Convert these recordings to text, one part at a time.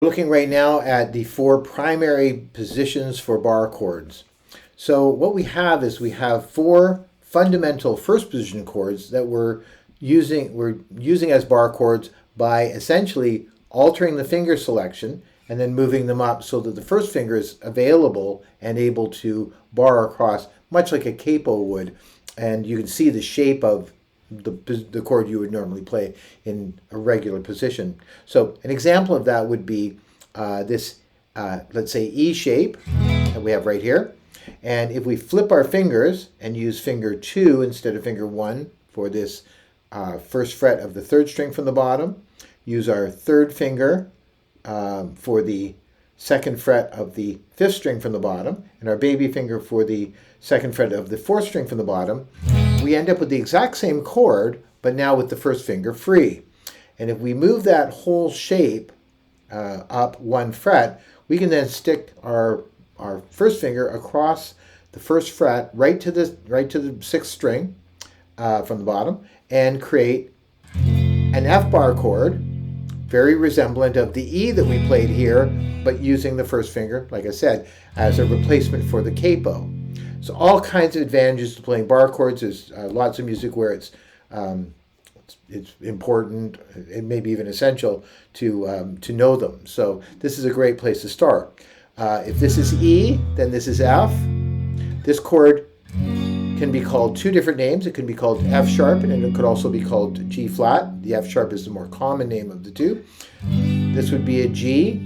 Looking right now at the four primary positions for bar chords. So what we have is we have four fundamental first position chords that we're using as bar chords by essentially altering the finger selection and then moving them up so that the first finger is available and able to bar across, much like a capo would. And you can see the shape of the chord you would normally play in a regular position. So an example of that would be let's say E shape that we have right here. And if we flip our fingers and use finger 2 instead of finger 1 for this first fret of the third string from the bottom, use our third finger for the second fret of the fifth string from the bottom, and our baby finger for the second fret of the fourth string from the bottom, we end up with the exact same chord, but now with the first finger free. And if we move that whole shape up one fret, we can then stick our first finger across the first fret right to the sixth string from the bottom and create an F bar chord, very resemblant of the E that we played here, but using the first finger, like I said, as a replacement for the capo. So all kinds of advantages to playing bar chords. There's lots of music where it's important, it may be even essential to know them. So this is a great place to start. If this is E, then this is F. This chord can be called two different names. It can be called F sharp, and it could also be called G flat. The F sharp is the more common name of the two. This would be a G,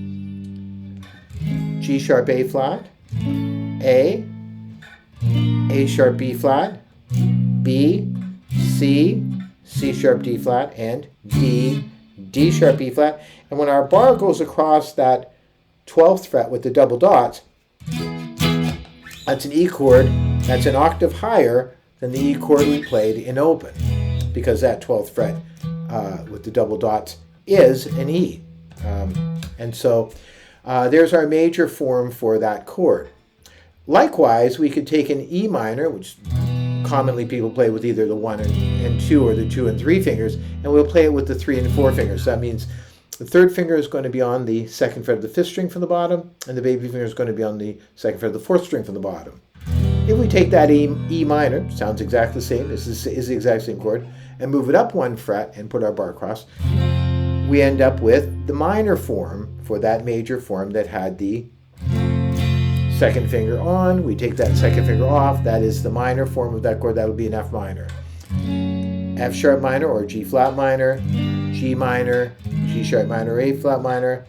G sharp A flat, A sharp B flat, B, C, C sharp D flat, and D, D sharp E flat. And when our bar goes across that 12th fret with the double dots, that's an E chord. That's an octave higher than the E chord we played in open, because that 12th fret with the double dots is an E. And so there's our major form for that chord. Likewise, we could take an E minor, which commonly people play with either the 1 and 2 or the 2 and 3 fingers, and we'll play it with the 3 and 4 fingers. So that means the third finger is going to be on the second fret of the fifth string from the bottom, and the baby finger is going to be on the second fret of the fourth string from the bottom. If we take that E minor, sounds exactly the same, this is the exact same chord, and move it up one fret and put our bar across, we end up with the minor form for that major form that had the second finger on. We take that second finger off. That is the minor form of that chord. That would be an F minor. F sharp minor or G flat minor, G minor, G sharp minor, A flat minor,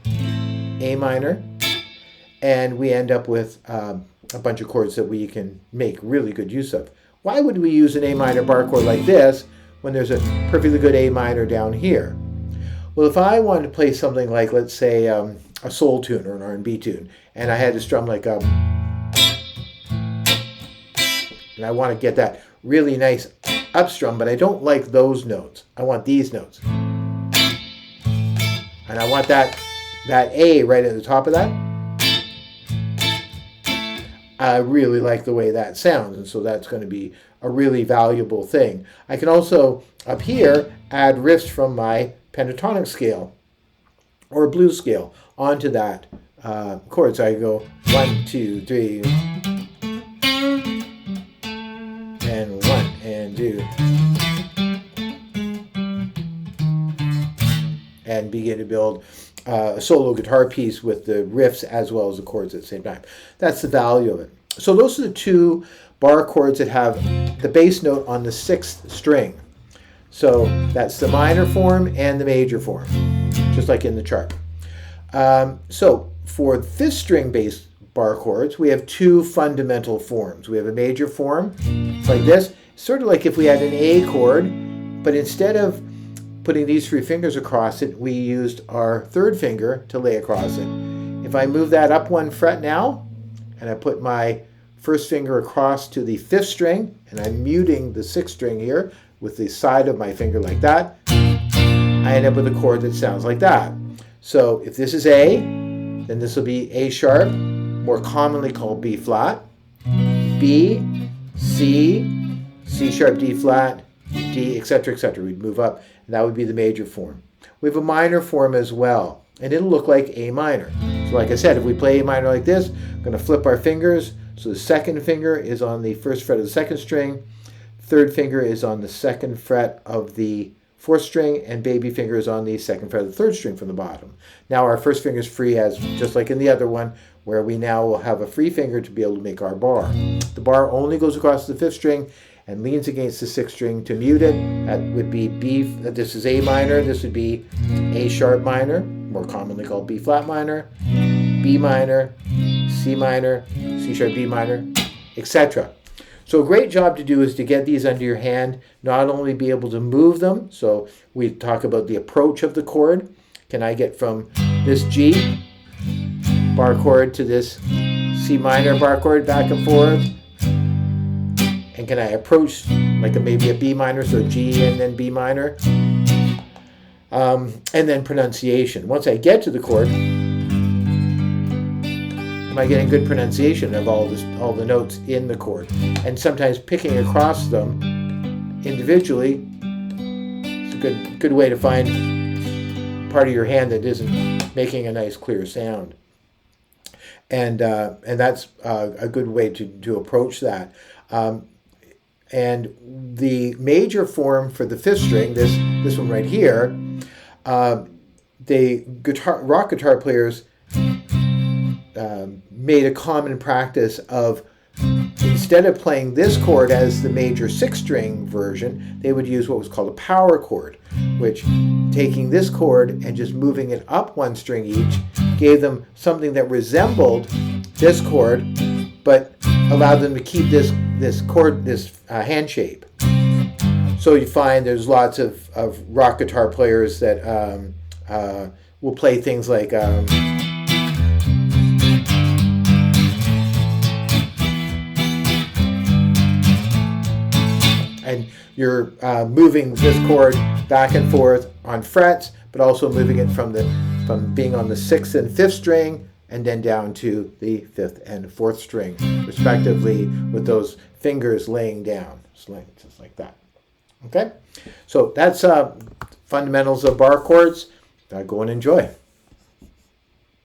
A minor. And we end up with a bunch of chords that we can make really good use of. Why would we use an A minor bar chord like this when there's a perfectly good A minor down here? Well, if I wanted to play something like, let's say, a soul tune or an R&B tune, and I had to strum like and I want to get that really nice up strum, but I don't like those notes. I want these notes. And I want that A right at the top of that. I really like the way that sounds, and so that's going to be a really valuable thing. I can also, up here, add riffs from my pentatonic scale or blues scale onto that chord. So I go 1, 2, 3, and 1 and 2, and begin to build a solo guitar piece with the riffs as well as the chords at the same time. That's the value of it. So those are the two bar chords that have the bass note on the sixth string. So that's the minor form and the major form, just like in the chart. So for fifth string bass bar chords, we have two fundamental forms. We have a major form, like this, sort of like if we had an A chord, but instead of putting these three fingers across it, we used our third finger to lay across it. If I move that up one fret now, and I put my first finger across to the fifth string, and I'm muting the sixth string here with the side of my finger like that, I end up with a chord that sounds like that. So if this is A, then this will be A sharp, more commonly called B flat, B, C, C sharp, D flat, D, etc., etc. We'd move up, and that would be the major form. We have a minor form as well. and it'll look like A minor. So like I said, if we play A minor like this, we're going to flip our fingers. So the second finger is on the first fret of the second string, third finger is on the second fret of the fourth string, and baby finger is on the second fret of the third string from the bottom. Now our first finger is free, as just like in the other one, where we now will have a free finger to be able to make our bar. The bar only goes across the fifth string and leans against the sixth string to mute it. That would be B. This is A minor. This would be A sharp minor, more commonly called B flat minor, B minor, C minor, C sharp B minor, etc. So a great job to do is to get these under your hand, not only be able to move them. So we talk about the approach of the chord. Can I get from this G bar chord to this C minor bar chord back and forth? And can I approach like maybe a B minor, so G and then B minor? And then pronunciation. Once I get to the chord, am I getting good pronunciation of all the notes in the chord? And sometimes picking across them individually is a good way to find part of your hand that isn't making a nice clear sound. And that's a good way to approach that. And the major form for the fifth string, this one right here, rock guitar players made a common practice of, instead of playing this chord as the major sixth string version, they would use what was called a power chord, which, taking this chord and just moving it up one string each, gave them something that resembled this chord, but allowed them to keep this chord, this hand shape. So you find there's lots of rock guitar players that will play things like and you're moving this chord back and forth on frets, but also moving it from being on the sixth and fifth string and then down to the fifth and fourth string, respectively, with those fingers laying down, just like that. Okay, so that's fundamentals of bar chords. Go and enjoy.